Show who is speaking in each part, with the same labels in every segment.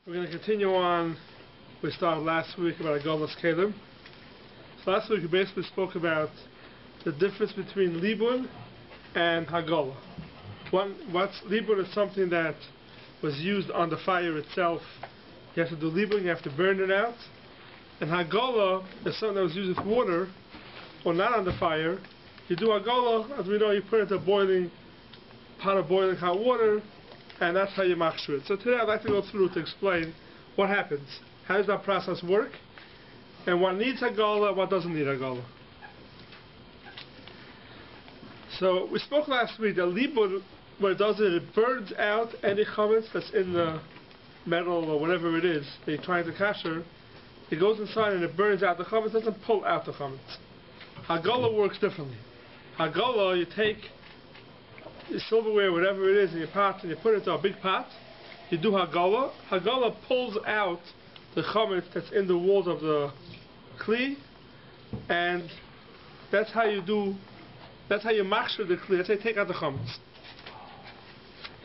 Speaker 1: We're going to continue on. We started last week about Hagalos Kelim. So last week we basically spoke about the difference between Libun and Hagalah. What's Libun is something that was used on the fire itself. You have to do Libun, you have to burn it out. And Hagalah is something that was used with water or not on the fire. You do Hagalah, as we know, you put it in a boiling pot of boiling hot water, and that's how you machshir it. So today I'd like to go through to explain what happens. How does that process work? And what needs Hagalah, what doesn't need Hagalah. So we spoke last week that Libun, what it does is it burns out any chametz that's in the metal or whatever it is that you're trying to kasher. It goes inside and it burns out the chametz, doesn't pull out the chametz. Hagalah works differently. Hagalah, you take your silverware, whatever it is, in your pot, and you put it into a big pot. You do Hagalah. Hagalah pulls out the chametz that's in the walls of the kli, and that's how you machshir the kli. That's how you take out the chametz.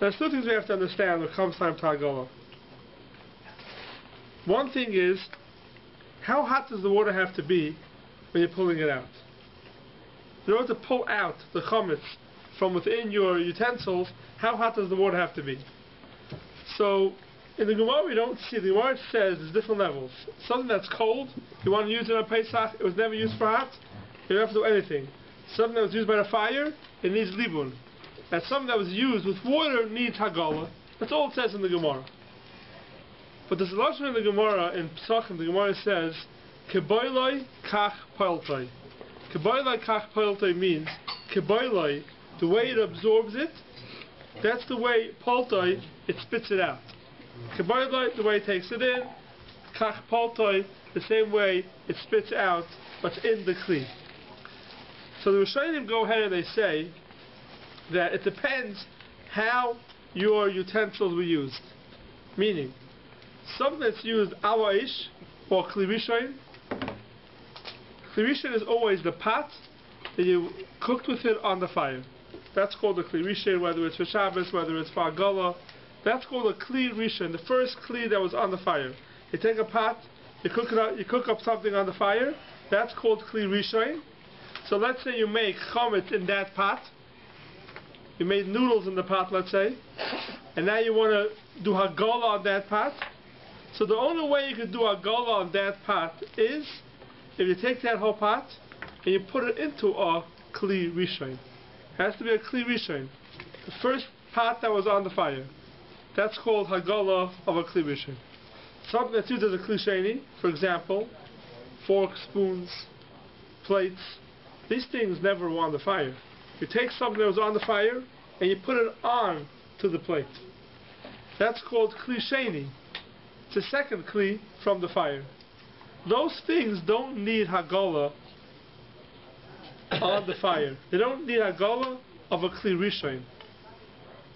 Speaker 1: There's two things we have to understand when it comes time to Hagalah. One thing is, how hot does the water have to be when you're pulling it out? In order to pull out the chametz from within your utensils, how hot does the water have to be? So, in the Gemara we don't see, the Gemara says there's different levels. Something that's cold, you want to use it on Pesach, it was never used for hot, you don't have to do anything. Something that was used by the fire, it needs libun. And something that was used with water needs Hagalah. That's all it says in the Gemara. But there's a lot in the Gemara, in Pesach, the Gemara says, Keboiloi kach poiltoi. Keboiloi kach poiltoi means, Keboiloi, the way it absorbs it, that's the way poltoi, it spits it out. Keboiloi, the way it takes it in, kach poltoi, the same way it spits out what's in the kli. So the Rishonim go ahead and they say that it depends how your utensils were used. Meaning, something that's used ala ish or kli rishon. Kli rishon is always the pot that you cooked with it on the fire. That's called the kli rishon, whether it's for Shabbos, whether it's for Hagalah. That's called a kli rishon, the first kli that was on the fire. You take a pot, you cook up something on the fire. That's called kli rishon. So let's say you make chametz in that pot. You made noodles in the pot, let's say, and now you want to do Hagalah on that pot. So the only way you can do Hagalah on that pot is if you take that whole pot and you put it into a kli rishon. It has to be a kli rishon, the first pot that was on the fire. That's called Hagalah of a kli rishon. Something that's used as a kli sheni, for example, forks, spoons, plates. These things never were on the fire. You take something that was on the fire and you put it on to the plate. That's called kli sheni. It's the second kli from the fire. Those things don't need Hagalah on the fire. They don't need Hagalah of a kli rishon.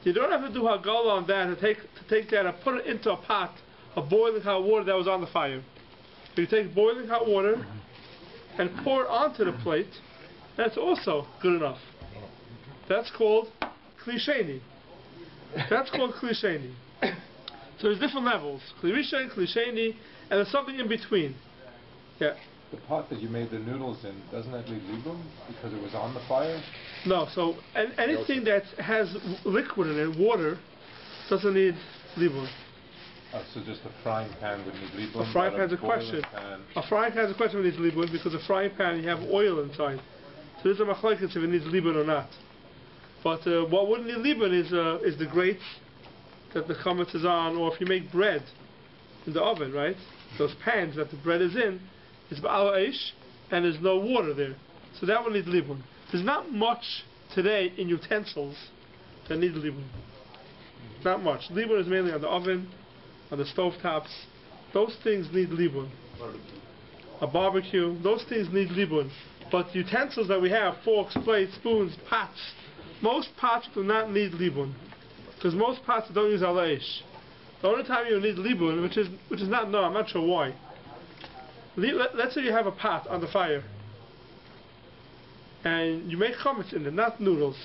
Speaker 1: You don't have to do Hagalah on that to take that and put it into a pot of boiling hot water that was on the fire. If you take boiling hot water and pour it onto the plate, that's also good enough. That's called kli sheni. That's called kli sheni. So there's different levels. Kli rishon, kli sheni, and there's something in between. Yeah.
Speaker 2: The pot that you made the noodles in, doesn't that need libun because it was on the fire?
Speaker 1: No, so anything that has liquid in it, water, doesn't need libun.
Speaker 2: So just a frying pan would need libun?
Speaker 1: A frying pan's a question. A frying pan's a question if it needs libun, because a frying pan you have oil inside. So there's a machlokes if it needs libun or not. But what wouldn't need libun is the grates that the chametz is on, or if you make bread in the oven, right? Those pans that the bread is in, it's ba'al eish, and there's no water there. So that one needs libun. There's not much today in utensils that need libun. Not much. Libun is mainly on the oven, on the stove tops. Those things need libun. A barbecue, those things need libun. But utensils that we have, forks, plates, spoons, pots, most pots do not need libun. Because most pots don't use ala eish. The only time you need libun, which is not known, I'm not sure why. Let's say you have a pot on the fire and you make chametz in it, not noodles.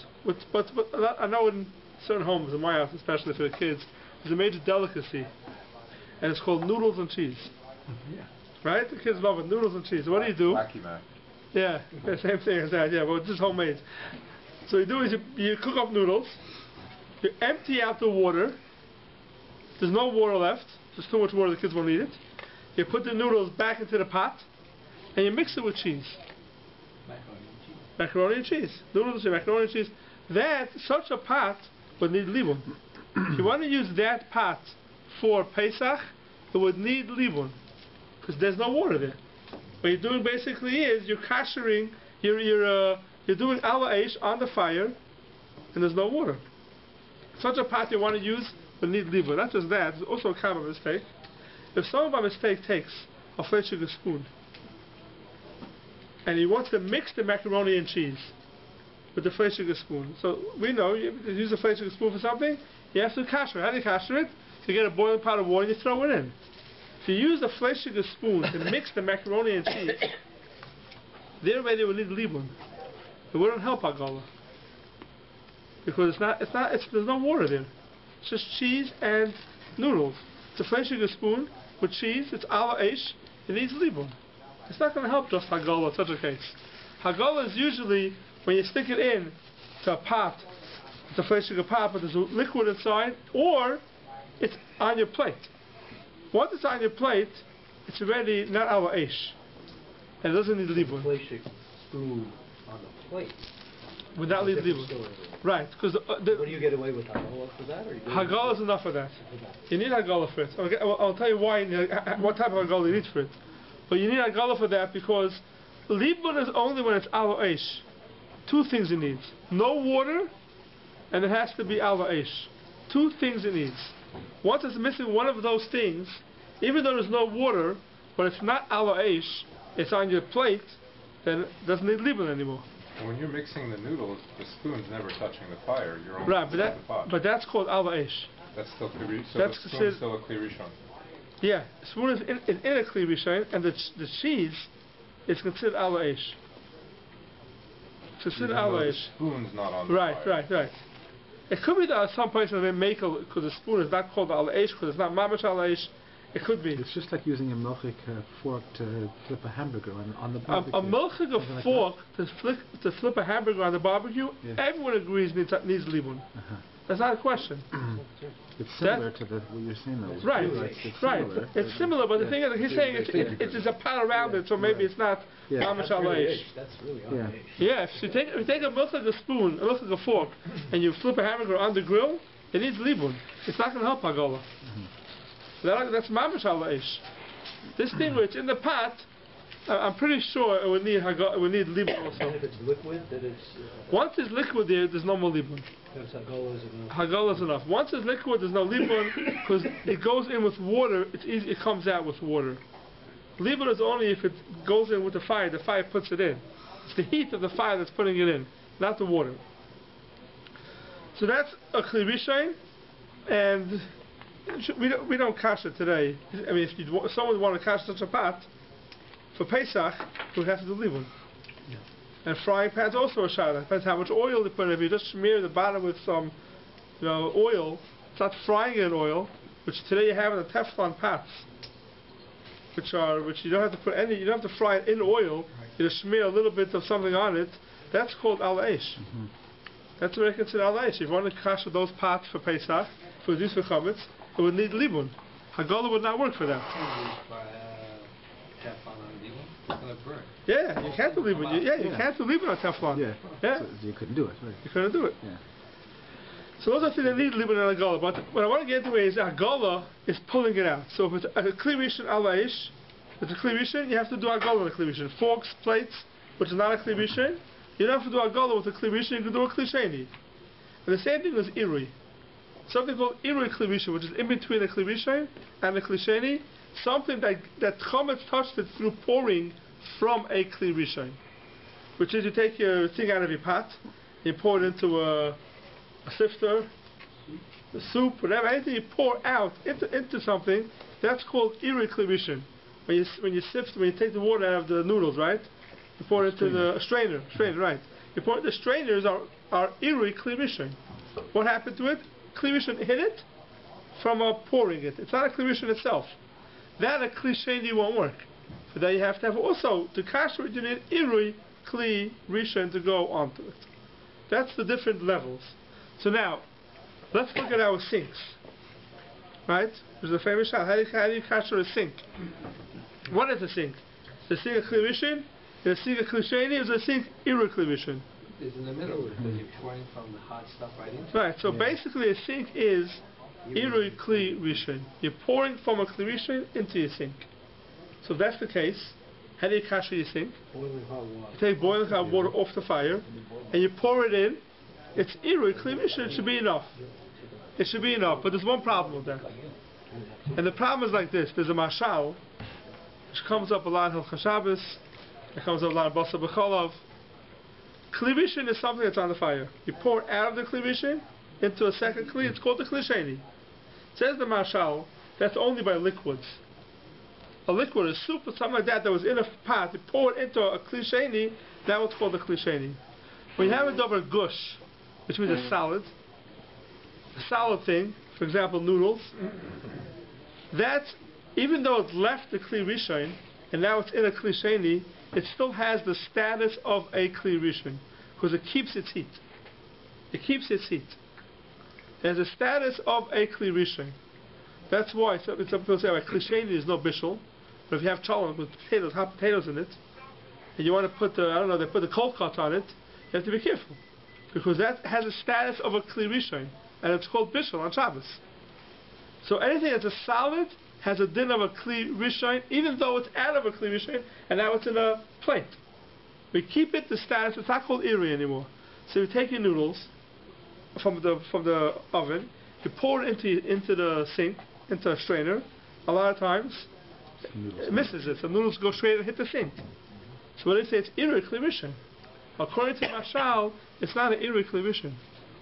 Speaker 1: But I know in certain homes, in my house especially for the kids, is a major delicacy. and it's called noodles and cheese.
Speaker 2: Yeah.
Speaker 1: Right? The kids love it, noodles and cheese. So what do?
Speaker 2: Wacky Mac.
Speaker 1: Yeah, the same thing as that, yeah, but it's just homemade. So you do is you cook up noodles, you empty out the water, there's no water left, there's too much water, the kids won't eat it. You put the noodles back into the pot, and you mix it with cheese. Macaroni and cheese. Noodles and macaroni and cheese. Such a pot would need libun. If you want to use that pot for Pesach, it would need libun, because there's no water there. What you're doing basically is you're kashering, you're doing ala eish on the fire, and there's no water. Such a pot you want to use would need libun. Not just that, it's also a common mistake. If someone by mistake takes a flat sugar spoon and he wants to mix the macaroni and cheese with the flat sugar spoon, so we know you use a flat sugar spoon for something, you have to kasher. How do you kasher it? You get a boiling pot of water and you throw it in. If you use the flat sugar spoon to mix the macaroni and cheese, there already would need libun. It wouldn't help Hagalos, because there's no water there. It's just cheese and noodles. It's a flat sugar spoon with cheese. It's ala eish. It needs libun. It's not going to help just Hagalos in such a case. Hagalos is usually when you stick it in to a pot. It's a flat sugar pot, but there's a liquid inside, or it's on your plate. Once it's on your plate, it's already not ala eish, and it doesn't need libun.
Speaker 3: Flat sugar spoon on the plate.
Speaker 1: Without libun. Right, because
Speaker 3: what do you get away with Hagalos for that?
Speaker 1: Hagalos is enough for that. You need Hagalos for it. Okay, I'll tell you why. What type of Hagalos you need for it. But you need Hagalos for that because libun is only when it's ala eish. Two things it needs: no water, and it has to be ala eish. Two things it needs. Once it's missing one of those things, even though there's no water, but it's not ala eish, it's on your plate, then it doesn't need libun anymore.
Speaker 2: When you're mixing the noodles, the spoon's never touching the fire. You're only
Speaker 1: right,
Speaker 2: the pot.
Speaker 1: But that's called ala eish.
Speaker 2: That's still kli, so
Speaker 1: that's
Speaker 2: the spoon's still a kli rishon.
Speaker 1: Yeah, the spoon is in a kli rishon, and the cheese is considered ala eish. It's considered ala eish.
Speaker 2: The spoon's not on the fire.
Speaker 1: Right. It could be that some places they make because the spoon is not called ala eish because it's not mamash ala eish. It could be.
Speaker 4: It's just like using a milchik fork to flip a hamburger on the barbecue.
Speaker 1: A milchik fork like to flip a hamburger on the barbecue, yeah. Everyone agrees needs libun. That's not a question.
Speaker 4: It's similar to what you're saying though.
Speaker 1: Right. It's similar, but the thing is, he's saying it's a pot around it, so maybe it's not mamash ala eish.
Speaker 3: That's really ala eish.
Speaker 1: Yeah, if you take a milchik spoon, a milchik fork, and you flip a hamburger on the grill, it needs libun. It's not going to help Hagalos. That's mamash ala eish. This thing where it's in the pot, I'm pretty sure it would need libun also.
Speaker 3: And if it's liquid, then it's...
Speaker 1: Once it's liquid there's no more libun.
Speaker 3: That's Hagalos enough.
Speaker 1: Hagalos enough. Once it's liquid, there's no libun, because it goes in with water, it's easy, it comes out with water. Libun is only if it goes in with the fire puts it in. It's the heat of the fire that's putting it in, not the water. So that's a kli rishon, and we don't cash it today. I mean, if someone want to cash such a pot for Pesach, we have to do libun. Yeah. And frying pans also a shayla. Depends how much oil they put in. If you just smear the bottom with some, oil, it's not frying it in oil, which today you have in the Teflon pots, which you don't have to put any. You don't have to fry it in oil. You just smear a little bit of something on it. That's called ala eish. That's what I consider ala eish. If you want to cash with those pots for Pesach, for these for chametz, it would need libun. Hagalos would not work for that. Yeah, you can't do libun. You can't do libun on Teflon.
Speaker 4: Yeah. So you couldn't do it. Right.
Speaker 1: You couldn't do it.
Speaker 4: Yeah.
Speaker 1: So those are things that need libun and Hagalos. But what I want to get into is Hagalos is pulling it out. So if it's a kli rishon ala eish, if it's a kli rishon, you have to do Hagalos on a kli rishon. Forks, plates, which is not a kli rishon, you don't have to do Hagalos with a kli rishon. You can do a kli sheni. And the same thing is irui. Something called irui kli rishon, which is in between the kli rishon and the kli sheni. Something that chametz touched it through pouring from a kli rishon, which is you take your thing out of your pot, you pour it into a sifter, the soup, whatever, anything you pour out into something, that's called irui kli rishon. When you take the water out of the noodles, right? You pour it into the strainer, right? You pour it. The strainers are irui kli rishon. What happened to it? Kli rishon hit it, from pouring it. It's not a kli rishon itself. That a kli sheni won't work. For that you have to have also, to kasher it, you need irui kli rishon to go onto it. That's the different levels. So now, let's look at our sinks. Right? There's a famous shot. How do you kasher a sink? What is a sink? Is a sink a kli rishon? Is a sink a kli sheni? Is a sink irui kli rishon?
Speaker 3: It's in the middle because you're pouring from the hot stuff right into it.
Speaker 1: Right, so basically a sink is irui kli rishon. You're pouring from a kli rishon into your sink. So if that's the case, how do you kasher your sink?
Speaker 3: Boiling hot water.
Speaker 1: You take boiling hot water off the fire and you pour it in. It's irui kli rishon. It should be enough. It should be enough, but there's one problem with that. And the problem is like this. There's a mashal which comes up a lot in Hilchos Shabbos. It comes up a lot in Basar B'Cholov. Kli rishon is something that's on the fire. You pour out of the kli rishon into a second kli. It's called the kli sheni. Says the mashal, that's only by liquids. A liquid, a soup or something like that was in a pot, you pour it into a kli sheni, that's what's called the kli sheni. When you have a dover gush, which means a solid thing, for example noodles, that, even though it's left the kli rishon, and now it's in a kli sheni, it still has the status of a kli rishon, because it keeps its heat. It keeps its heat. It has a status of a kli rishon. That's why some people say, kli sheni is no bishul, but if you have cholent with potatoes, hot potatoes in it, and you want to put they put the cold cuts on it, you have to be careful, because that has a status of a kli rishon, and it's called bishul on Shabbos. So anything that's a solid has a din of a kli rishon, even though it's out of a kli rishon, and now it's in a plate. We keep it the status. It's not called irui anymore. So you take your noodles from the oven, you pour it into the sink, into a strainer. A lot of times it misses it. The noodles go straight and hit the sink. So when they say it's irui kli rishon, according to Mashal, it's not an irui kli rishon.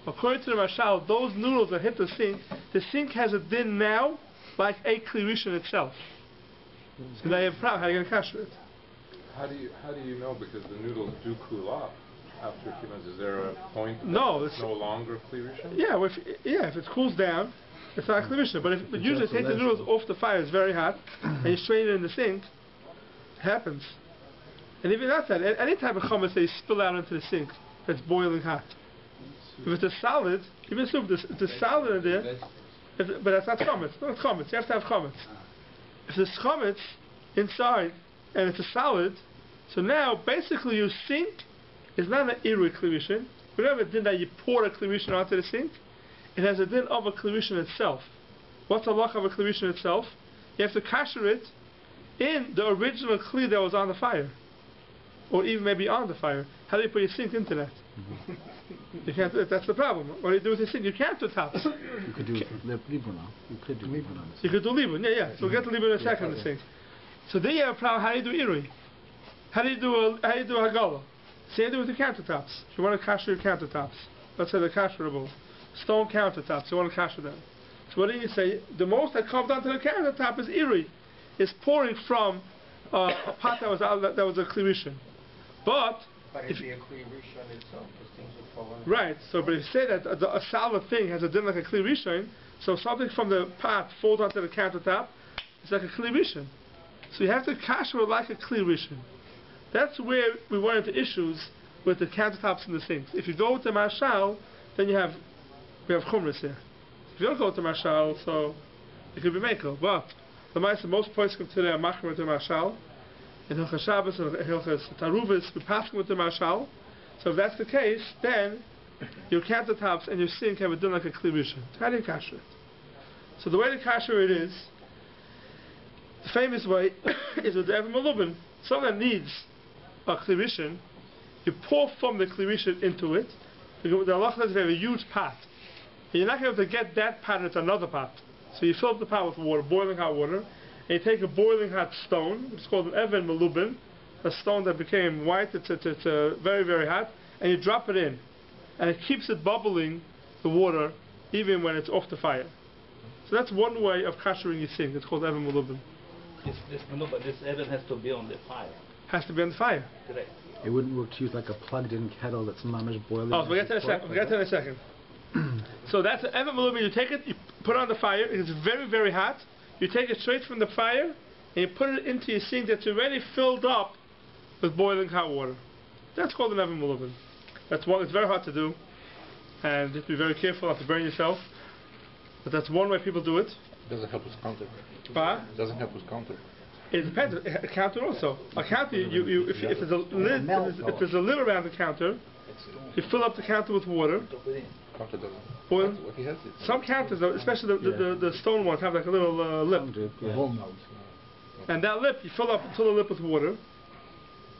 Speaker 1: According to the Mashal, those noodles that hit the sink has a din now like a kli rishon itself. So now you have a problem. How are you going to kasher it?
Speaker 2: How do you know? Because the noodles do cool off after a few minutes. Is there a point that it's no longer kli rishon?
Speaker 1: Yeah, if it cools down, it's not kli rishon. But usually take the noodles off the fire, it's very hot, and you strain it in the sink, it happens. And even that's that. Any type of chametz that you spill out into the sink that's boiling hot. If it's a solid, even soup, if there's solid in there, but that's not chametz. No, it's chametz. You have to have chametz. If there's chametz inside and it's a solid, so now basically your sink is not an irui kli rishon. We don't have a din that you pour a kli rishon onto the sink. It has a din of a kli rishon itself. What's the halach of a kli rishon itself? You have to kasher it in the original kli that was on the fire, or even maybe on the fire. How do you put your sink into that? You can't. That's the problem. What do you do with your sink? You can't do tops.
Speaker 4: You could do libra now. You could do libra now.
Speaker 1: You could do libra. Yeah. So we'll get to libra in a second. The sink. So then you have a problem. How do you do irui? How do you do a hagala? Same thing with the countertops. If you want to kasher your countertops, let's say they're kasherable, stone countertops. You want to kasher them. So what do you say? The most that comes onto the countertop is irui. Is pouring from a pot that was a kli rishon. But
Speaker 5: it'd be a kli rishon itself, because things would fall in.
Speaker 1: Right. So, but if you say that a solid thing has a din like a kli rishon, so something from the pot falls onto the countertop, it's like a kli rishon. So you have to kasher it like a kli rishon. That's where we run into issues with the countertops and the sinks. If you go with the mashal, then we have chumras here. If you don't go with the mashal, so it could be meko. But the most points come today are machmer with the mashal. In Hilchos Shabbos and Hilchos Taruvis, we pass with the mashal. So if that's the case, then your countertops and your sink have a din like a kli rishon. How do you kasher it? So the way to kasher it is, the famous way is with the Evan Malubin. Someone that needs a kli rishon, you pour from the kli rishon into it. The halacha says you have a huge pot, and you're not going to be able to get that pot into another pot. So you fill up the pot with water, boiling hot water, and you take a boiling hot stone, which is called an Evan Malubin, a stone that became white, it's very, very hot, and you drop it in. And it keeps it bubbling, the water, even when it's off the fire. So that's one way of kashering your sink. It's called Evan Malubin.
Speaker 5: This Evan has to be on the fire.
Speaker 1: Has to be on the fire.
Speaker 5: Correct.
Speaker 4: It wouldn't work to use like a plugged-in kettle that's mamish boiling.
Speaker 1: Oh, so we'll get to that in a second. So that's an Evan Malubin. You take it, you put it on the fire. It's very, very hot. You take it straight from the fire and you put it into your sink that's already filled up with boiling hot water. That's called an Evan Malubin. That's one. It's very hard to do, and just be very careful not to burn yourself. But that's one way people do it.
Speaker 2: Doesn't help with counter. Doesn't help with counter.
Speaker 1: It depends. A counter also. A counter, if there's a lid, if there's a lid around the counter, you fill up the counter with water.
Speaker 2: Counter doesn't.
Speaker 1: Boil.
Speaker 2: What he has
Speaker 1: Some counters, especially the stone ones, have like a little lip. And that lip, you fill the lip with water,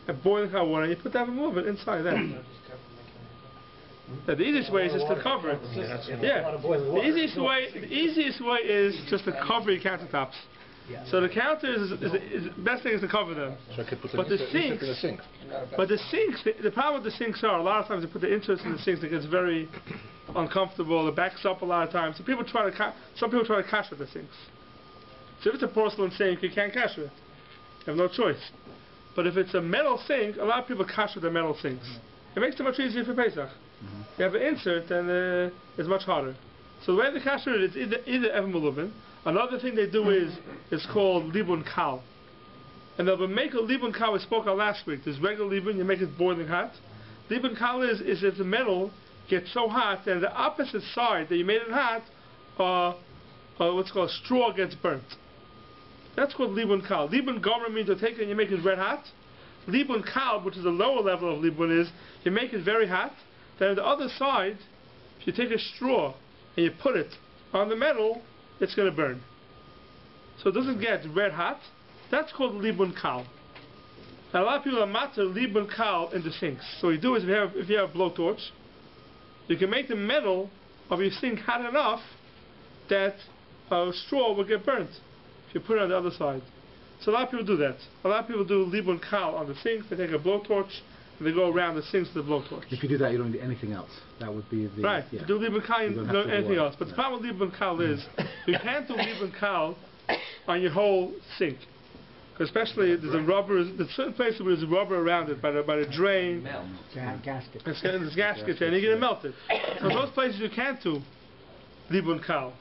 Speaker 1: and boiling hot water, and you put that movement inside that. The easiest way is just to cover it. Yeah. The easiest way is just to cover your countertops. So the counters is best thing is to cover them.
Speaker 2: So I could put
Speaker 1: but the sinks, the problem with the sinks are a lot of times they put the inserts in the sinks. It gets very uncomfortable. It backs up a lot of times. So some people try to kasher the sinks. So if it's a porcelain sink, you can't kasher it. You have no choice. But if it's a metal sink, a lot of people kasher the metal sinks. It makes it much easier for Pesach. You have an insert, and it's much harder. So the way they kasher it is either Evan Malubin. Another thing they do is called libun kal. And they'll make a libun kal we spoke about last week. There's regular libun, you make it boiling hot. Libun kal is if the metal gets so hot that the opposite side that you made it hot, what's called straw gets burnt. That's called libun kal. Libun gomer means you take it and you make it red hot. Libun kal, which is the lower level of libun, is you make it very hot. Then on the other side, if you take a straw and you put it on the metal, it's going to burn. So it doesn't get red hot. That's called libun kal. Now a lot of people are matter libun kal in the sinks. So what you do is if you have a blowtorch, you can make the metal of your sink hot enough that a straw will get burnt if you put it on the other side. So a lot of people do that. A lot of people do libun kal on the sinks. They take a blowtorch and they go around the sinks with the blowtorch.
Speaker 4: If you do that, you don't need anything else. That would be the...
Speaker 1: Right.
Speaker 4: Yeah.
Speaker 1: You do libun kal, you don't do anything else. But the problem with libun kal is you can't do libun kal on your whole sink. Especially there's certain places where there's rubber around it by the drain.
Speaker 4: Gasket.
Speaker 1: There's gaskets there and you're going to melt it. So those places you can't do libun kal.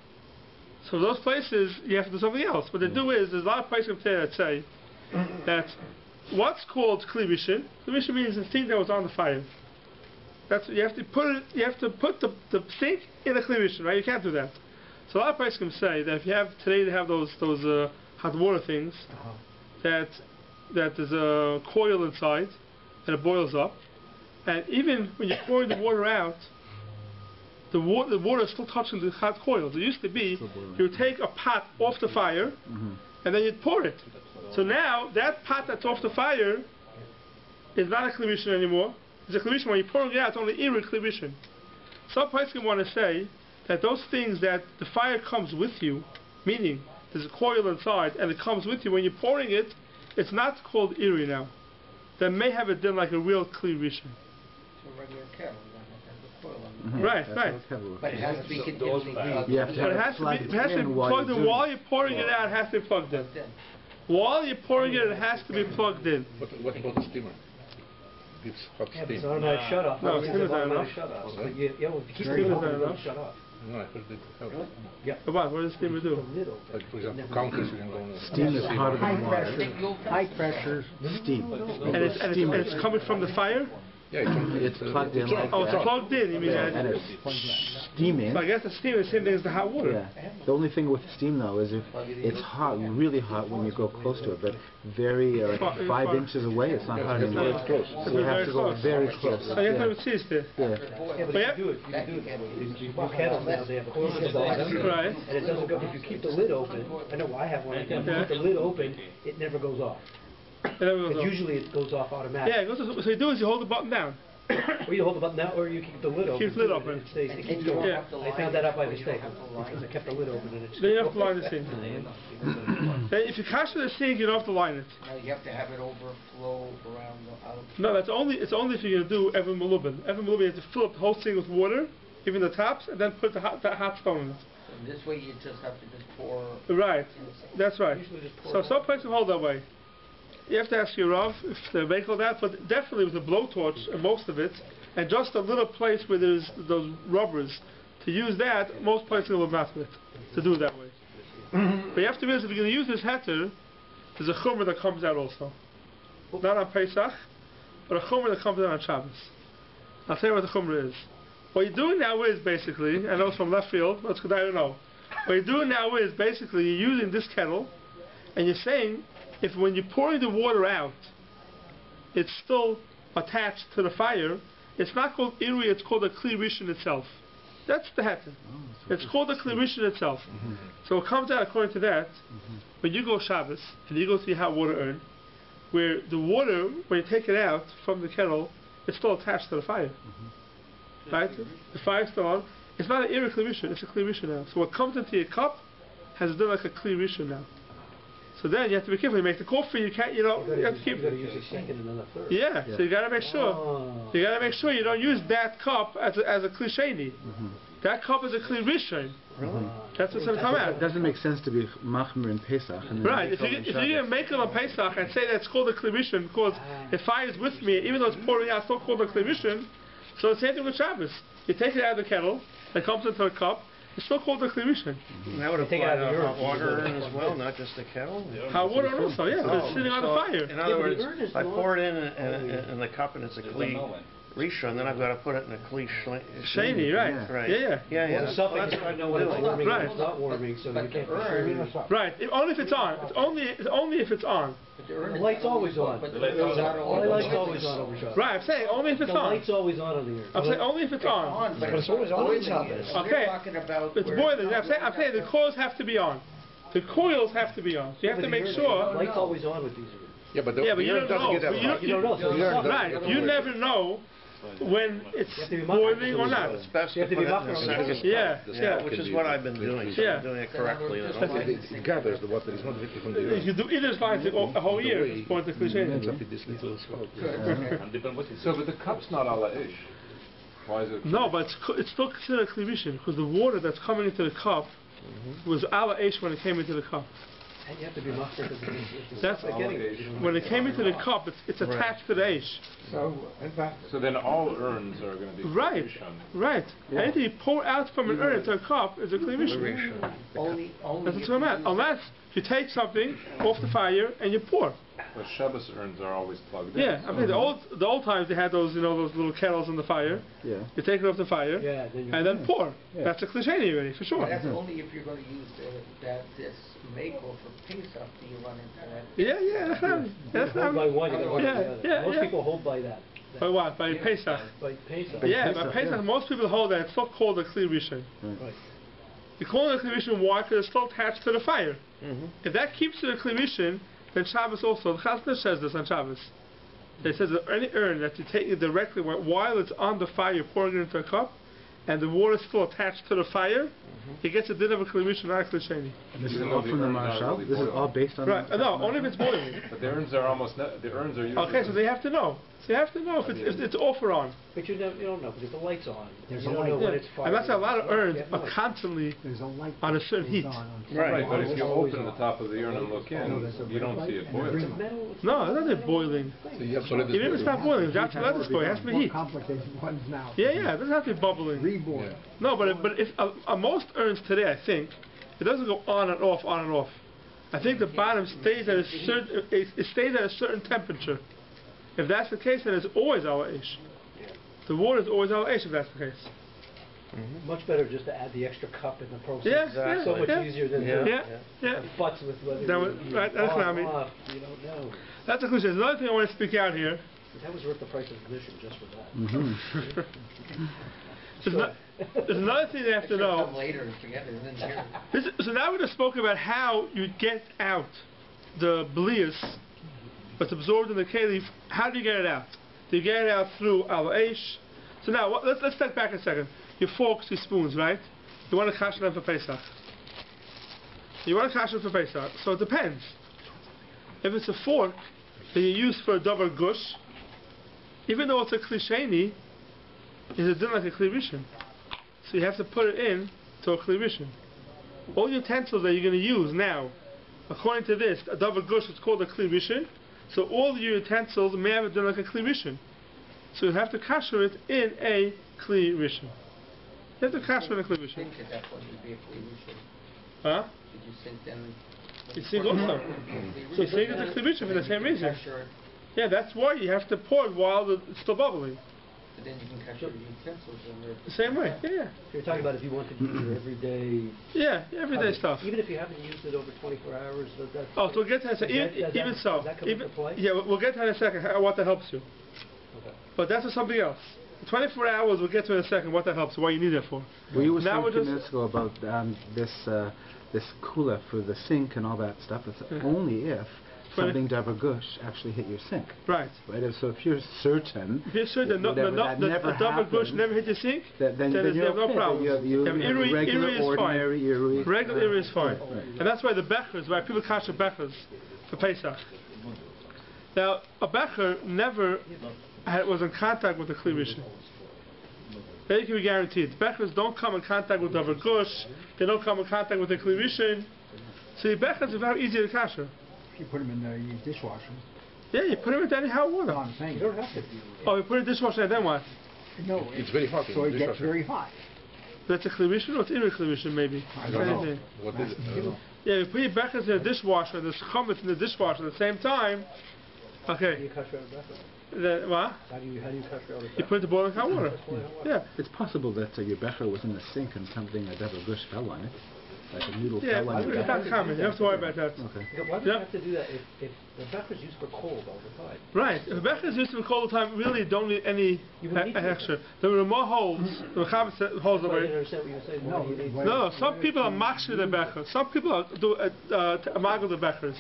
Speaker 1: So those places you have to do something else. What they do is there's a lot of places there that say that what's called kli rishon. Kli rishon means the thing that was on the fire. You have to put the sink in a kli rishon, right? You can't do that. So a lot of places can say that if you have today they have those hot water things that there's a coil inside and it boils up, and even when you're pouring the water out, the water is still touching the hot coils. It used to be you would take a pot off the fire and then you'd pour it. So now that pot that's off the fire is not a kli rishon anymore. It's a kli rishon when you're pouring it out. It's only iri kli rishon. Some places can want to say that those things that the fire comes with you, meaning there's a coil inside and it comes with you when you're pouring it, it's not called iri now. That may have it done like a real kli rishon.
Speaker 3: So regular kettle.
Speaker 1: Right.
Speaker 3: But it has to be continuously plugged in.
Speaker 1: But it has to be plugged in while you're pouring it out. It has to be plugged in. While you're pouring it, it has to be plugged in.
Speaker 2: What about the steamer? Gives hot steam.
Speaker 3: It's automatic shut off.
Speaker 1: No, steamer's not enough.
Speaker 3: But you keep
Speaker 1: Steamer's not enough.
Speaker 3: shut off.
Speaker 2: No, I heard it helps.
Speaker 3: Yeah.
Speaker 1: What does the steamer do?
Speaker 2: Like for example, counters you can go on.
Speaker 4: Steam is hotter than water.
Speaker 3: High pressure
Speaker 4: Steam.
Speaker 1: And it's coming from the fire?
Speaker 2: Yeah,
Speaker 4: It's plugged in like
Speaker 1: Oh, it's
Speaker 4: that.
Speaker 1: plugged in. You mean
Speaker 4: And
Speaker 1: that?
Speaker 4: it's steaming.
Speaker 1: So I guess the steam is the same thing as the hot water.
Speaker 4: Yeah. The only thing with steam though is if it's hot, really hot when you go close to it, but very like 5 inches away, it's not hot anymore. So you have to go very close.
Speaker 1: So you have to have a cheese there.
Speaker 4: Yeah.
Speaker 3: Yeah, but you do it. You kettles now, they have coils at the bottom.
Speaker 1: Right.
Speaker 3: And it doesn't go, if you keep the lid open, I know I have one, if you keep the lid open, it never goes off. Because usually it goes off automatically.
Speaker 1: Yeah, so you do is you hold the button down.
Speaker 3: Or you hold the button down, or you keep the lid open.
Speaker 1: Keep the lid open.
Speaker 3: It keeps going.
Speaker 1: Yeah.
Speaker 3: I found that out by mistake. Because I kept the lid open and it
Speaker 1: Then you have to line the sink. Then if you kasher the sink, you don't have to line it.
Speaker 6: No, you have to have it overflow around the out.
Speaker 1: No, it's only if you're going to do Evan Malubin. Evan Malubin, you have to fill up the whole sink with water, even the tops, and then put the hot stone in it.
Speaker 6: And this way you just have to just pour.
Speaker 1: Right. That's right. So some places hold that way. You have to ask your Rav if they make all that, but definitely with a blowtorch, most of it, and just a little place where there's those rubbers to use that, most places will not it, to do it that way. But you have to realize if you're going to use this heter, there's a chumrah that comes out also. Not on Pesach, but a chumrah that comes out on Shabbos. I'll tell you what the chumrah is. What you're doing now is basically, I know it's from left field, but it's good I don't know. What you're doing now is basically you're using this kettle, and you're saying if when you're pouring the water out, it's still attached to the fire, it's not called irui, it's called a kli rishon itself. That's the heter. It's called a kli rishon itself. So it comes out according to that, when you go Shabbos, and you go to your hot water urn, where the water, when you take it out from the kettle, it's still attached to the fire. Right? The fire's still on. It's not an irui kli rishon, it's a kli rishon now. So what comes into your cup has done like a kli rishon now. So then you have to be careful. You make the coffee. You can't. You have to keep.
Speaker 3: You got to use a second and then a third.
Speaker 1: Yeah. So you got to make sure. You got to make sure you don't use that cup as a klisheni. That cup is a kli rishon. That's what's going to come out.
Speaker 4: It doesn't make sense to be machmer in Pesach. And
Speaker 1: Right. If you're going to make it on Pesach and say that's called a kli rishon because the fire is with me, even though it's pouring out, it's still called a kli rishon. So it's the same thing with Shabbos. You take it out of the kettle, it comes into a cup. It's still called a kli rishon.
Speaker 7: That would apply to hot water urn as well, not just the kettle?
Speaker 1: Hot water urn also, yeah, it's sitting on the fire.
Speaker 7: In other words, I pour it in the cup and it's a kli rishon, then I've got to put it in a kli
Speaker 1: sheni, right?
Speaker 7: Right.
Speaker 1: Yeah.
Speaker 7: Well,
Speaker 3: that's what I know what it's warming
Speaker 1: right.
Speaker 3: It's not warming, so you can't be
Speaker 1: right. Only if it's on. It's only if it's on.
Speaker 3: The light's always on. The light's always on over Shabbos.
Speaker 1: Right, I'm saying only if it's on.
Speaker 3: The light's always on the urn.
Speaker 1: I'm saying only if it's on.
Speaker 6: But it's always on Shabbos.
Speaker 1: Okay. It's boiling. I'm saying the coils have to be on. The coils have to be on. So you have to make sure.
Speaker 3: The light's always on with these.
Speaker 2: Yeah, but the
Speaker 1: urn doesn't get that light.
Speaker 3: You don't know.
Speaker 1: Right. You never know when it's boiling or not.
Speaker 7: It's best to put it in the second cup, which is what I've been doing. So I'm doing it correctly.
Speaker 2: It gathers the water. It's not really from the
Speaker 1: you do either fine a whole year at this point. The cliche.
Speaker 2: So, but the cup's not ala ish. Why is it?
Speaker 1: No, but it's still considered a kli rishon because the water that's coming into the cup was ala ish when it came into the cup.
Speaker 3: And you have to be machmer
Speaker 1: That's when it came into the cup. It's attached to the eish.
Speaker 2: So then all urns are going to be
Speaker 1: right. Right. Yeah. Anything you pour out from an urn into a cup is a kli rishon.
Speaker 6: Only
Speaker 1: that's what I'm at. Unless you take something off the fire and you pour.
Speaker 2: But Shabbos urns are always plugged in.
Speaker 1: Yeah, I mean the old times they had those those little kettles in the fire.
Speaker 4: Yeah.
Speaker 1: You take it off the fire.
Speaker 3: Yeah,
Speaker 1: and then pour. Yeah. That's a klisheni already for sure.
Speaker 6: But that's only if you're going to use this makel for Pesach. Do you run into that?
Speaker 1: Yeah, that's not.
Speaker 3: Hold by one, you got to hold by the other.
Speaker 1: Yeah.
Speaker 3: Most people hold by that.
Speaker 1: By what? By Pesach.
Speaker 3: By Pesach.
Speaker 1: Yeah, by Pesach. Most people hold that. It's still called a kli rishon.
Speaker 3: Right.
Speaker 1: You call it a kli rishon. Why? Because it's still attached to the fire. If that keeps it a kli rishon, then Shabbos also. The Chazon says this on Shabbos. It says that any urn that you take it directly while it's on the fire, you're pouring it into a cup, and the water is still attached to the fire, he gets a din of a kli rishon, not a kli sheni.
Speaker 4: This is all from the Marshal. This is all based on.
Speaker 1: Right. No, only if it's boiling.
Speaker 2: But the urns are usually.
Speaker 1: Okay, so they have to know. So you have to know if it's off or on.
Speaker 3: But you don't know because the light's on.
Speaker 8: There's
Speaker 3: you
Speaker 8: a
Speaker 3: don't
Speaker 8: light.
Speaker 3: know when it's fired.
Speaker 1: And that's a lot of urns are constantly on a certain heat.
Speaker 2: Right, but if you open the top of the urn and look in, you don't see it boiling.
Speaker 1: No, it's not boiling. Even if it's not boiling, that's let this boil. It has to be heat. Yeah, it doesn't have to be bubbling.
Speaker 8: Reborn.
Speaker 1: No, but if most urns today, I think, it doesn't go on and off, on and off. I think the bottom stays at a certain temperature. If that's the case, then it's always our ish. The water is always our ish if that's the case.
Speaker 3: Much better just to add the extra cup in the process.
Speaker 1: Yeah,
Speaker 3: so much easier than butts with whether
Speaker 1: right, that's what I mean.
Speaker 3: You don't know.
Speaker 1: That's a question. There's another thing I want to speak out here.
Speaker 3: That was worth the price of admission just for that.
Speaker 1: There's another thing they have to know.
Speaker 6: Later and forget it.
Speaker 1: So now we just spoke about how you get out the blias, what's absorbed in the kelim. How do you get it out? Do you get it out through al eish? So now let's step back a second. Your forks, your spoons, right? You want to kasher them for Pesach. So it depends. If it's a fork that you use for a davar gush, even though it's a kli sheni, it's a din like a kli rishon. So you have to put it in to a kli rishon. All the utensils that you're going to use now, according to this, a davar gush is called a kli rishon. So all your utensils may have it done like a kli rishon. So you have to kasher it in a kli rishon. You have to cash for the Kli Rishon.
Speaker 6: Think at that point would be a Kli Rishon.
Speaker 1: Huh?
Speaker 6: Did you think then?
Speaker 1: You sink also. So you sink it's a Kli Rishon for the same reason. Yeah, that's why you have to pour it while it's still bubbling.
Speaker 6: But then you can catch your utensils in there.
Speaker 1: The same way, yeah.
Speaker 3: So you're talking about if you wanted to use your everyday...
Speaker 1: Yeah, everyday stuff.
Speaker 3: Even if you haven't used it over 24 hours, that's...
Speaker 1: Oh, so we'll get to that in a second. Even so.
Speaker 3: Does that come into play?
Speaker 1: Yeah, we'll get to that in a second, what that helps you.
Speaker 3: Okay.
Speaker 1: But that's for something else. 24 hours, we'll get to in a second what that helps, what you need it for.
Speaker 4: We were saying a few minutes ago about this cooler for the sink and all that stuff. It's only if something Davar actually hit your sink.
Speaker 1: Right.
Speaker 4: Right. So if you're certain
Speaker 1: that Davar Gush never hit your sink, then you have no problem.
Speaker 4: Regular ordinary Irui.
Speaker 1: Regular Irui is fine. Right. And that's why the Bechers, why people kasher Bechers for Pesach. Now, a Becher never was in contact with the Kli Rishon. That you can be guaranteed. The Bechers don't come in contact with Davar Gush, they don't come in contact with the Kli Rishon. So the Bechers are very easy to kasher.
Speaker 8: You put them in the dishwasher.
Speaker 1: Yeah, you put them in any hot water.
Speaker 8: No, I'm saying you don't have to.
Speaker 1: Oh, you put it in the dishwasher and then what?
Speaker 8: No,
Speaker 2: it's very hot.
Speaker 8: So it gets very hot.
Speaker 1: That's a Kli Rishon or it's Irui Kli Rishon maybe?
Speaker 8: I don't know.
Speaker 2: What is it? I don't know.
Speaker 1: Yeah, you put your Bechers in the dishwasher and there's chametz in the dishwasher at the same time. Okay.
Speaker 3: How do you kasher out of
Speaker 1: Then what?
Speaker 3: How do you kasher out of
Speaker 1: You put it in boiling hot water. Yeah.
Speaker 4: It's possible that your Becher was in the sink and something Davar Gush fell on it. Like a noodle
Speaker 1: Yeah,
Speaker 4: fell on it.
Speaker 1: it's not common. You don't have to worry about that.
Speaker 4: Okay.
Speaker 3: Why do you have to do that if the Becher is used for cold all the time?
Speaker 1: Right. If a Becher is used for cold all the time, really don't need any extra. The Ramah holds, the Chavit holds the
Speaker 3: I
Speaker 1: way.
Speaker 3: didn't understand what you were saying.
Speaker 1: No, some people are makshir the Becher. Some people do amagal the Bechers.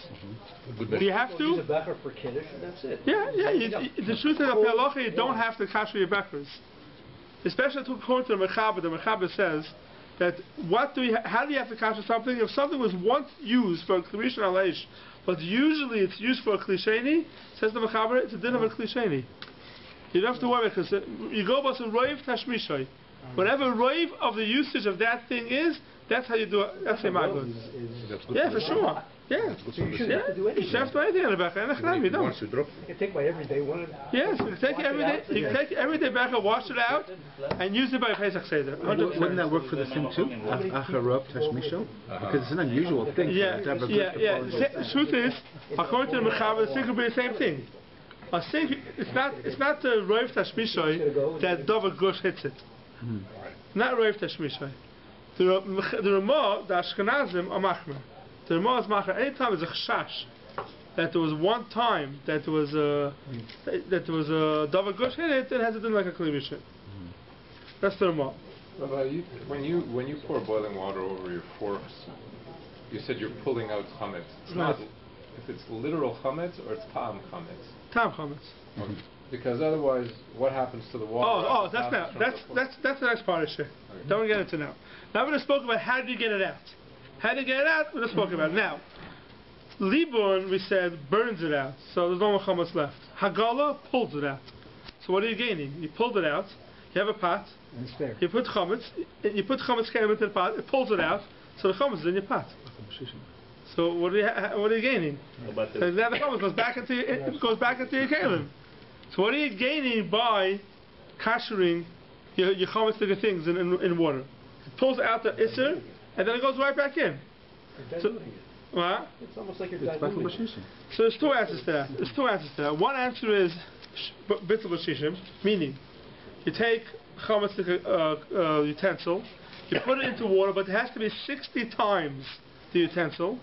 Speaker 1: Do you have
Speaker 3: Use a
Speaker 1: to?
Speaker 3: Becher for Kiddush and that's it.
Speaker 1: Yeah. The truth is, that halacha, you don't have to kasher your Bechers. Especially according to the Mechaber says that how do you have to kasher something? If something was once used for a Kli Rishon aleish, but usually it's used for a Kli Sheni, says the Mechaber, it's a din of a Kli Sheni. You don't have to worry because you go by some roiv tashmishay. Whatever roiv of the usage of that thing is, that's how you do it. That's the magos. Yeah, for sure. Yeah.
Speaker 3: So you shouldn't have to do anything.
Speaker 1: You shouldn't have to do anything on the Becher. You don't.
Speaker 8: You can take my everyday one.
Speaker 1: Yes, you can take it every day. You can take it every day Becher, wash it out, and use it by Pesach Seder.
Speaker 4: Wouldn't that work for the sink too? Acharov tashmisho? Because it's an unusual thing.
Speaker 1: Yeah. The truth is, according to the Mechaber, the sink will be the same thing. A sink, it's not the roiv tashmishoy that Davar Gush hits it. Not roiv tashmishoy. The Ramah, the Ashkenazim are machmer. The Ramah is machmer. Anytime there's a chashash that there was one time that there was a Davar Gush hit it, it has to do like a Kli Rishon. That's the Ramah.
Speaker 2: Rabbi, when you pour boiling water over your forks, you said you're pulling out chametz. It's not if it's literal chametz or it's tam chametz.
Speaker 1: Tam chametz.
Speaker 2: Okay. Because otherwise, what happens to the water?
Speaker 1: That's the next part of shit. Okay. Don't get into now. Now we're going to spoke about how do you get it out. How do you get it out? We're going to spoke about it. Now, Libon, we said, burns it out, so there's no more chametz left. Hagala pulls it out. So what are you gaining? You pulled it out, you have a pot, you put chametz kelim into the pot, it pulls it out, so the chametz is in your pot. So what are you gaining? So now the chametz goes back into your kelim. So what are you gaining by kashering your chametz things in water? It pulls out the isser, and then it goes right back in. So, what?
Speaker 3: It's almost like you're diluting.
Speaker 1: So there's two answers to that. One answer is bittul b'shishim, meaning you take chametz utensil, you put it into water, but it has to be 60 times the utensil.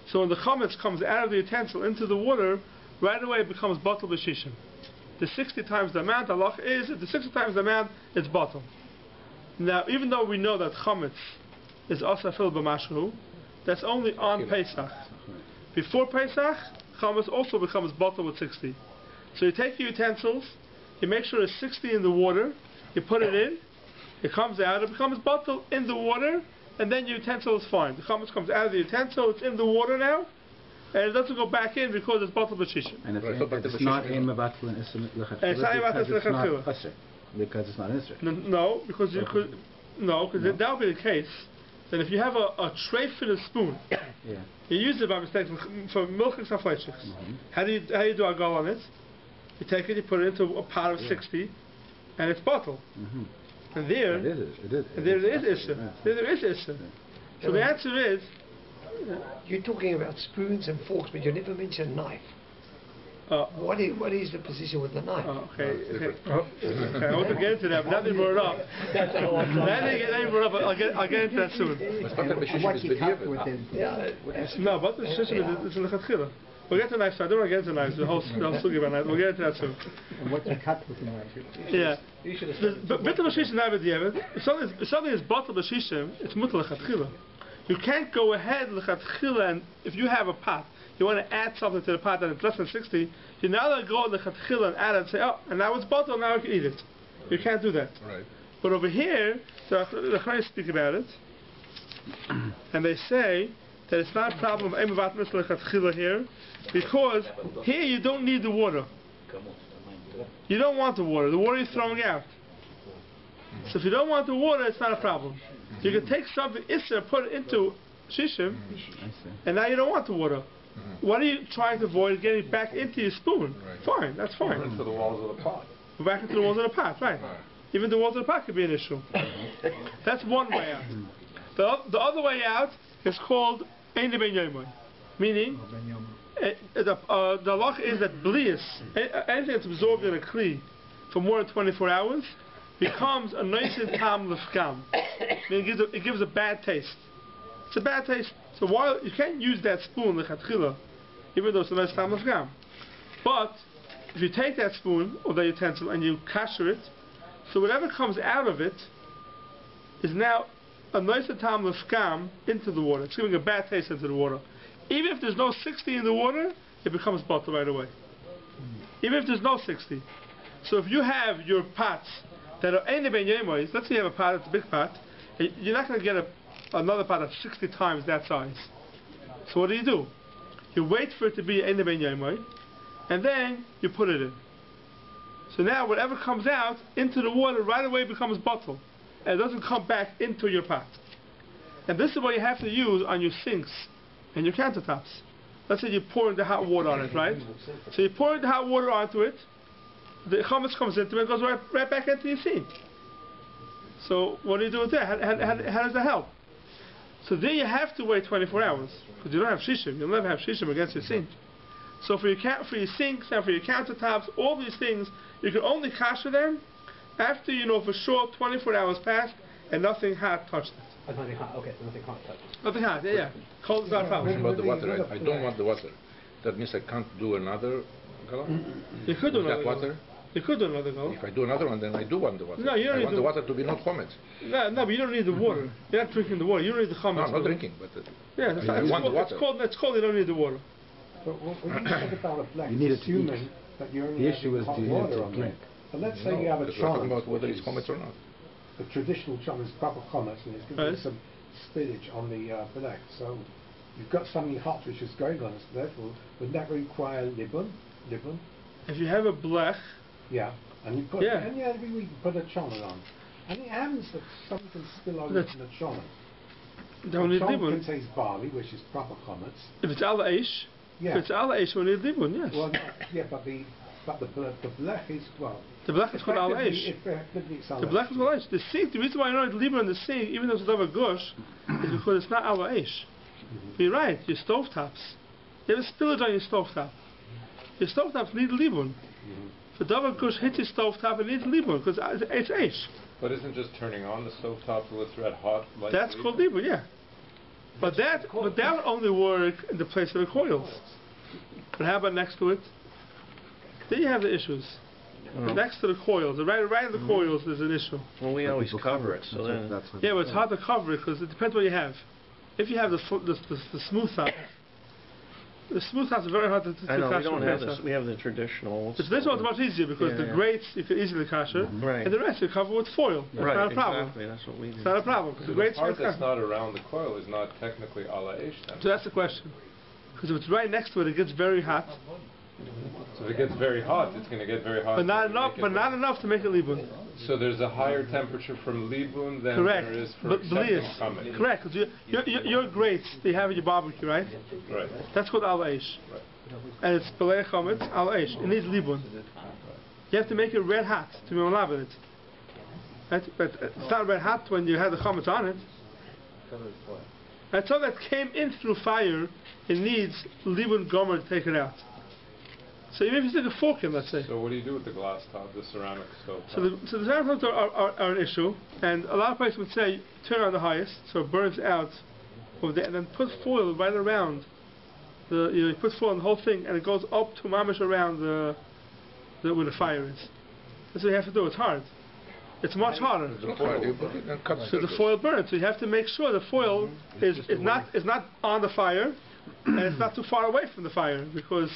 Speaker 1: So when the chametz comes out of the utensil into the water, right away it becomes bittul b'shishim. The 60 times the amount, Allah is, if the 60 times the amount, it's bottom. Now, even though we know that chametz is also filled by mashru, that's only on Pesach. Before Pesach, chametz also becomes bottom with 60. So you take your utensils, you make sure it's 60 in the water, you put it in, it comes out, it becomes bottom in the water, and then your utensil is fine. The chametz comes out of the utensil, it's in the water now, and it doesn't go back in because it's bottle b'shishim.
Speaker 4: And it's not aim about because it's not Isra.
Speaker 1: No, because you could. No, because that would be the case. Then if you have a tray filled spoon, you use it by mistake for milking some fleischiks. How do you do a goal on it? You take it, you put it into a pot of 60, and it's bottle. And there,
Speaker 4: it is.
Speaker 1: and there is Isser. There is Isser. So the answer is...
Speaker 8: You're talking about spoons and forks, but you never mentioned knife. What is the position with the knife?
Speaker 1: Okay. I want to get into that, but now they brought it up. Now they brought it up. I'll get into that soon. No, but the Shishim is in the Chatchila. We'll get to knives. I don't want to get into knives. The whole sugi about knives. We'll get into that soon.
Speaker 8: And what you cut with the knife?
Speaker 1: Yeah. But bitter b'shishim now with the If something is bottle b'shishim, it's mutal lechatchila. You can't go ahead lechatchila, and if you have a pot, you want to add something to the pot and it's less than 60, you're not going to go lechatchila and add it and say, oh, and now it's bottle, now I can eat it. You can't do that.
Speaker 2: Right.
Speaker 1: But over here, the Chachamim speak about it, and they say that it's not a problem of emavat misla lechatchila here, because here you don't need the water. You don't want the water. The water is throwing out. So if you don't want the water, it's not a problem. You can take something Isser, put it into Shishim, and now you don't want the water. What are you trying to avoid? Getting back into your spoon. Right. Fine, that's fine.
Speaker 2: Into the walls of the pot.
Speaker 1: Back into the walls of the pot, right. Even the walls of the pot could be an issue. That's one way out. The other way out is called Ein Ben Yomoy, meaning the halach is that blias, anything that's absorbed in a kli for more than 24 hours, becomes a noisid tam lefkam. Meaning it gives a bad taste. It's a bad taste. So while you can't use that spoon lechatchila, even though it's a noisid tam lefkam, but if you take that spoon or the utensil and you kasher it, so whatever comes out of it is now a noisid tam lefkam into the water. It's giving a bad taste into the water. Even if there's no 60 in the water, it becomes bottle right away. Even if there's no 60. So if you have your pots that are Ein Ben Yomoy, let's say you have a pot, it's a big pot, you're not going to get another pot of 60 times that size. So what do? You wait for it to be Ein Ben Yomoy, and then you put it in. So now whatever comes out into the water right away becomes bottle, and it doesn't come back into your pot. And this is what you have to use on your sinks and your countertops. Let's say you pour the hot water on it, right? So you pour the hot water onto it, the chametz comes into it and goes right back into your sink. So what do you do with that? How does that help? So there you have to wait 24 hours, because you don't have shishim. You'll never have shishim against your sink. So for your sinks and for your countertops, all these things, you can only kasher them after you know for sure 24 hours passed and nothing hot touched it.
Speaker 3: Nothing hot, okay, nothing hot touched it.
Speaker 1: Nothing hot, yeah. Cold is not a problem.
Speaker 9: About the water, I don't want the water. That means I can't do another gallon?
Speaker 1: You could do another
Speaker 9: water?
Speaker 1: Gallon. You could do another gallon.
Speaker 9: If I do another one, then I do want the water.
Speaker 1: No, you don't
Speaker 9: I
Speaker 1: need
Speaker 9: want the water to be not chometz.
Speaker 1: No, but you don't need the water. You're not drinking the water. You don't need the chametz.
Speaker 9: No, I'm not drinking, but
Speaker 1: yeah,
Speaker 9: I want the water.
Speaker 1: It's cold, you don't need the water.
Speaker 8: But when you talk about a flex,
Speaker 4: You need it to
Speaker 8: assuming
Speaker 4: eat.
Speaker 8: that you only
Speaker 4: The
Speaker 8: have
Speaker 4: issue is,
Speaker 8: hot
Speaker 4: do you need
Speaker 8: water
Speaker 4: to
Speaker 8: on
Speaker 4: drink?
Speaker 8: there. But let's say you have a
Speaker 9: we're talking
Speaker 8: chon,
Speaker 9: about whether
Speaker 8: which
Speaker 9: it's
Speaker 8: is
Speaker 9: chometz or not.
Speaker 8: the traditional chon is proper chometz, and it's going to be some spillage on the Belek. So you've got something hot which is going on, so therefore, would that require libun?
Speaker 1: If you have a blech,
Speaker 8: yeah, and you put,
Speaker 1: yeah.
Speaker 8: and every week you put a chomet on. And it happens that something can spill over from the chomet.
Speaker 1: Don't need
Speaker 8: The
Speaker 1: libun.
Speaker 8: chomet contains barley, which is proper chometz.
Speaker 1: If it's al eish,
Speaker 8: Yeah.
Speaker 1: if it's al eish, we need libun, yes.
Speaker 8: Well, no, yeah, but the blech is, well...
Speaker 1: The blech is called al eish.
Speaker 8: Effectively it's al
Speaker 1: The blech is al eish. The sink, the reason why you don't need libun in the sink, even though it's a gush, is because it's not al eish. You're right, your stovetops. You have a spillage on your stovetop. Your stovetops need libun. If the davar gush hits your stovetop, it needs libun, because it's eish.
Speaker 2: But isn't just turning on the stovetop till it's red hot? Like
Speaker 1: That's called libun, yeah. But that would only work in the place of the coils. But how about next to it? There you have the issues. Next to the coils, right in the coils, there's an issue.
Speaker 7: Well, we always cover it, so then...
Speaker 1: Yeah, but it's hard to cover it because it depends what you have. If you have the smooth top, the smooth tops are very hard to
Speaker 7: I know, we
Speaker 1: kasher
Speaker 7: don't
Speaker 1: with
Speaker 7: have
Speaker 1: Pesach.
Speaker 7: this, we have the traditional...
Speaker 1: So this one's much easier because the grates you can easily kasher,
Speaker 7: Right.
Speaker 1: and the rest you cover with foil. It's
Speaker 7: Right,
Speaker 1: not a problem.
Speaker 7: exactly, that's what we do.
Speaker 1: It's not a problem.
Speaker 2: So
Speaker 1: The
Speaker 2: the
Speaker 1: grates
Speaker 2: part
Speaker 1: you
Speaker 2: that's
Speaker 1: can
Speaker 2: not around the coil is not technically ala eish then.
Speaker 1: So that's the question. Because if it's right next to it, it gets very hot.
Speaker 2: So if it gets very hot, it's going to get very hot.
Speaker 1: But not
Speaker 2: to
Speaker 1: enough.
Speaker 2: make it
Speaker 1: But not enough to make it libun.
Speaker 2: So there's a higher temperature from libun than
Speaker 1: Correct.
Speaker 2: there is for
Speaker 1: But
Speaker 2: accepting
Speaker 1: blias.
Speaker 2: chametz.
Speaker 1: Correct. Because your grates that you have in your barbecue, right?
Speaker 2: Right.
Speaker 1: That's called al eish.
Speaker 2: Right.
Speaker 1: And it's belei chametz al eish. It needs libun. You have to make it red hot to be malav in it. Right? But it's not red hot when you have the chametz on it. And so that came in through fire, it needs libun gomer to take it out. So even if you stick a fork in, let's say.
Speaker 2: So what do you do with the glass top, the ceramic stove top?
Speaker 1: So the ceramic stoves are an issue, and a lot of places would say turn on the highest, so it burns out over there, and then put foil right around. You put foil on the whole thing, and it goes up to mamish around where the fire is. That's what you have to do. It's hard. It's much harder. So the foil burns. So you have to make sure the foil is not on the fire, and it's not too far away from the fire, because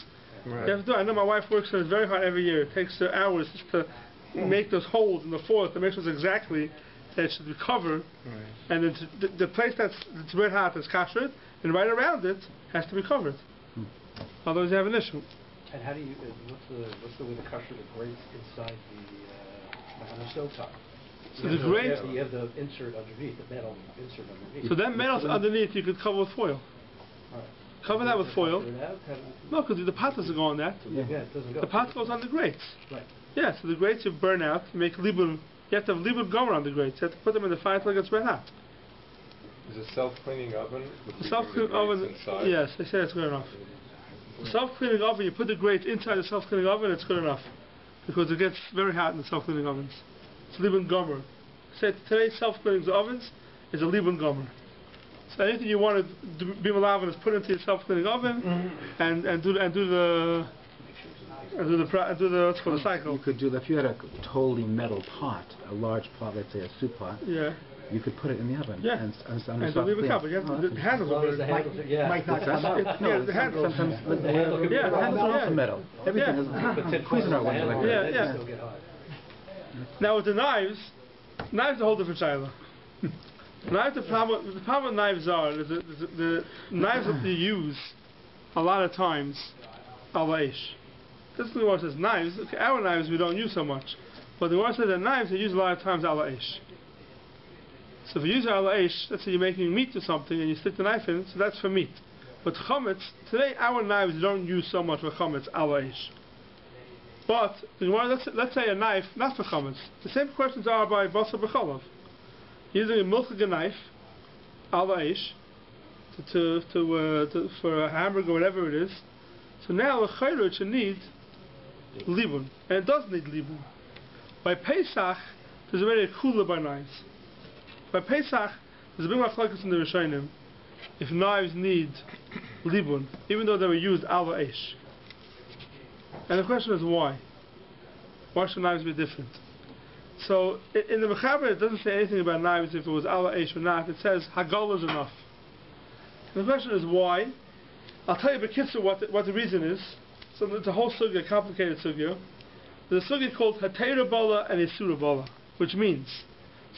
Speaker 1: you have to do it. I know my wife works on it very hard every year. It takes her hours just to make those holes in the foil to make sure it's exactly that it should be covered, and then the place that's red hot is kasher, and right around it has to be covered. Otherwise, you have an issue.
Speaker 3: And how do you? What's the way to kasher the grates inside the stove top?
Speaker 1: So the grate.
Speaker 3: You have the insert underneath, the metal insert underneath.
Speaker 1: So that metal underneath you could cover with foil.
Speaker 3: Right.
Speaker 1: Cover that with foil. No, because the pot doesn't go on that.
Speaker 3: Yeah, it doesn't go.
Speaker 1: The pot goes on the grates.
Speaker 3: Right.
Speaker 1: Yeah, so the grates you burn out, you make libun. You have to have libun gomer on the grates. You have to put them in the fire until it gets red hot.
Speaker 2: Is a self-cleaning oven?
Speaker 1: The self-cleaning oven, yes, they say it's good enough. The self-cleaning oven, you put the grates inside the self-cleaning oven, it's good enough, because it gets very hot in the self-cleaning ovens. It's libun gomer. Say today's self-cleaning ovens is a libun gomer. So anything you want to be malav is put into your self-cleaning oven, and do the what's called the cycle.
Speaker 4: You could do that if you had a totally metal pot, a large pot, let's say a soup pot.
Speaker 1: Yeah.
Speaker 4: You could put it in the oven.
Speaker 1: Yeah.
Speaker 4: And
Speaker 1: leave it covered. The handles
Speaker 3: might not come out.
Speaker 1: Yeah, the handles.
Speaker 4: Sometimes the handles are also metal. Everything is Cuisinart ones like that.
Speaker 1: Yeah. Now with the knives are a whole different shiloh. The problem with knives are the knives that you use a lot of times are laish. This is the one that says knives. Okay, our knives we don't use so much, but the one that says that knives they use a lot of times al aish. So if you use al aish, let's say you're making meat or something and you stick the knife in, so that's for meat. But chametz today, our knives don't use so much for chametz al aish. But let's say a knife not for chametz. The same questions are by basar b'chalav. Using a milchige knife al aish for a hamburger or whatever it is. So now a chayro should need libun, and it does need libun. By Pesach, there's already a kula by knives. By Pesach, there's a big machlokes in the Rishonim if knives need libun, even though they were used al aish. And the question is why? Why should knives be different? So in the Mechaber, it doesn't say anything about knives if it was al aish or not. It says Hagalos enough. And the question is why? I'll tell you b'kitzur what the reason is. So it's a whole sugya, complicated sugya. There's a sugya called Hatera Bala and Isura Bala, which means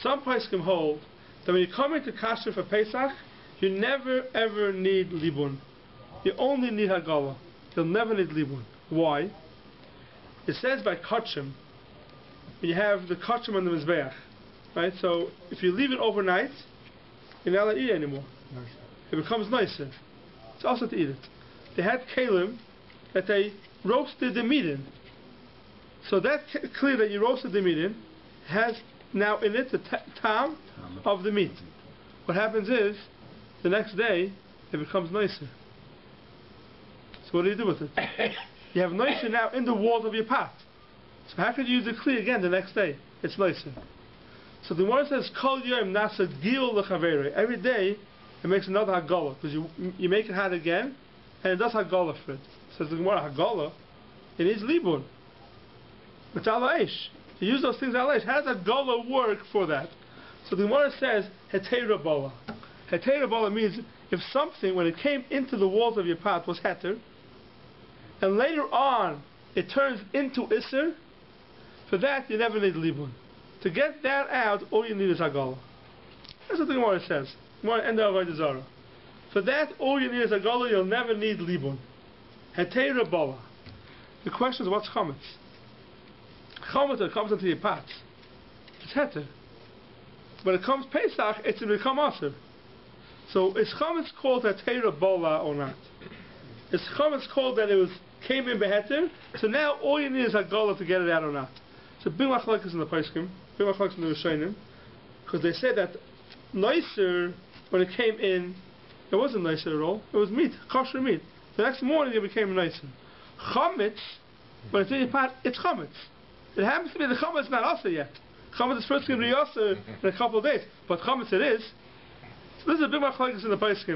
Speaker 1: some poskim hold that when you come into kasher for Pesach, you never ever need libun. You only need hagala. You'll never need libun. Why? It says by kachim, when you have the kachim on the mizbeach, right? So if you leave it overnight, you're not allowed to eat it anymore. It becomes nicer. It's also to eat it. They had kelim that they roasted the meat in. So that clear that you roasted the meat in has now in it the tam of the meat. What happens is, the next day, it becomes nicer. So what do you do with it? You have nicer now in the walls of your pot. So how could you use the kli again the next day? It's nicer. So the one says, Kol yom nasa gil lechavere. Every day, it makes another hagala, because you make it hot again, and it does hagala for it. Says the Gemara, hagala, it needs libun. It's al aish. You use those things al aish. How does hagala work for that? So the Gemara says, hetera bala. Hetera bala means if something, when it came into the walls of your pot, was heter, and later on it turns into iser, for that you never need libun. To get that out, all you need is hagala. That's what the Gemara says. End of Avodah Zarah. For that, all you need is hagala. You'll never need libun. Hetera bala. The question is, what's chametz? Chametz comes into your pot. It's heter. When it comes Pesach, it's to become aser. So is chametz called hetera bala or not? Is chametz called that it came in beheter? So now all you need is hagala to get it out or not. So big machlokes in the poskim. big machlokes in the Rishonim, because they say that nicer, when it came in, it wasn't nicer at all. It was meat, kosher meat. The next morning it became nicer. Chametz, when it's in your pot, it's chametz. It happens to be the chametz not also yet. Chametz is first going to be also in a couple of days, but chametz it is. So this is a big machlokes in the Pesach.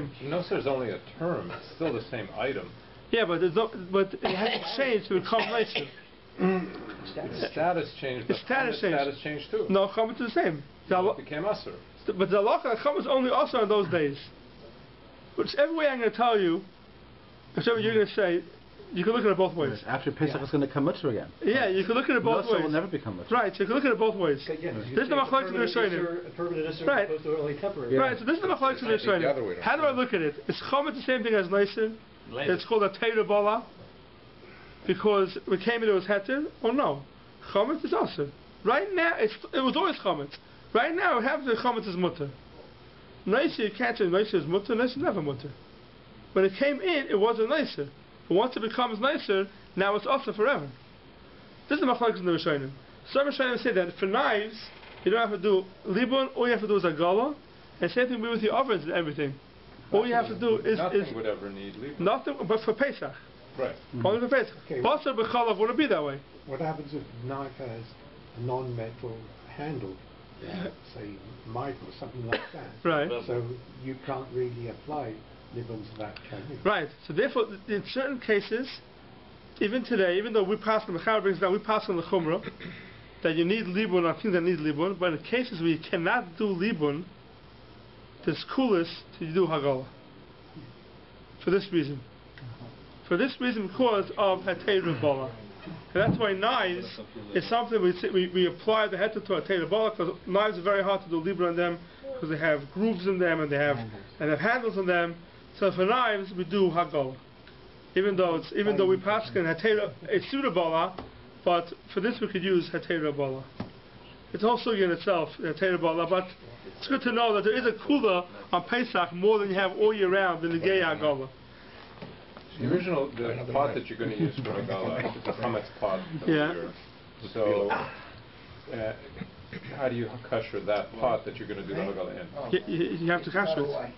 Speaker 2: There's only a term. It's still the same item.
Speaker 1: Yeah, but it has to change to become nicer.
Speaker 2: Its status changed.
Speaker 1: Its status
Speaker 2: changed too.
Speaker 1: No, chametz is the same.
Speaker 2: It became usher.
Speaker 1: But the halacha chametz is only also on those days. Which every way I'm going to tell you, whichever you're going to say, you can look at it both ways.
Speaker 4: After Pesach, it's going to become mutter again.
Speaker 1: Yeah, you can look at it both ways.
Speaker 4: It will never become mutter.
Speaker 1: Right, so you can look at it both ways. This is the machlokes in the Rishonim. Right. Right, so this is the machlokes in the Rishonim. How do I look at it? Is chametz the same thing as nicer? It's called a teira bala because we came in it was heter, or no? Chametz is also. Right now, it was always chametz. Right now, it happens that chametz is mutter. Nicer, you can't say nicer is mutter, nicer is never mutter. When it came in, it wasn't nicer. But once it becomes nicer, now it's also forever. This is the machlokes in the Rishonim. Some Rishonim say that for knives, you don't have to do libun, all you have to do is a gala, and same thing with the ovens and everything. All you have to do is...
Speaker 2: Nothing would ever need libun.
Speaker 1: Nothing, but for Pesach.
Speaker 2: Right.
Speaker 1: Only for Pesach. Basar b'chalav wouldn't be that way.
Speaker 8: What happens if a knife has a non-metal handle? Say mitre or something like that.
Speaker 1: Right.
Speaker 8: So you can't really apply libun to that technique.
Speaker 1: Right. So therefore, in certain cases, even today, even though we pass on the Chara brings down, we pass on the Chumrah that you need libun on things that need libun, but in cases where you cannot do libun, there's coolest to do Hagalah. For this reason. For this reason, because of Hatei Bala. And that's why knives is something we apply the heter to a Hatei Bala, because knives are very hard to do libra on them, because they have grooves in them and they have handles on them. So for knives we do Hagalah. Even though we pass in Hatei Suda Bala, but for this we could use Hatei Bala. It's also in itself Hatei Bala, but it's good to know that there is a kula on Pesach more than you have all year round in the Gei Hagalah.
Speaker 2: The original pot that you're going to use for Hagalah is a chametz pot.
Speaker 1: Yeah.
Speaker 2: So, how do you kasher that pot that you're going to do the Hagalah in?
Speaker 1: You have to kasher it.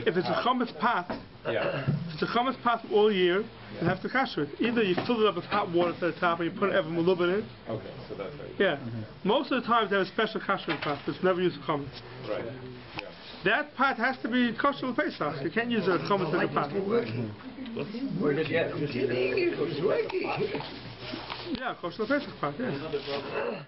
Speaker 1: If it's a chametz pot, if it's a chametz pot all year, you have to kasher it. Either you fill it up with hot water to the top and you put every mulubin in.
Speaker 2: Okay, so that's right.
Speaker 1: Yeah. Most of the time they have a special kashering pot that's never used for chametz.
Speaker 2: Right.
Speaker 1: That pot has to be kosher with Pesach. You can't use a chametz in the pot. Yeah, kosher with Pesach pot, yes.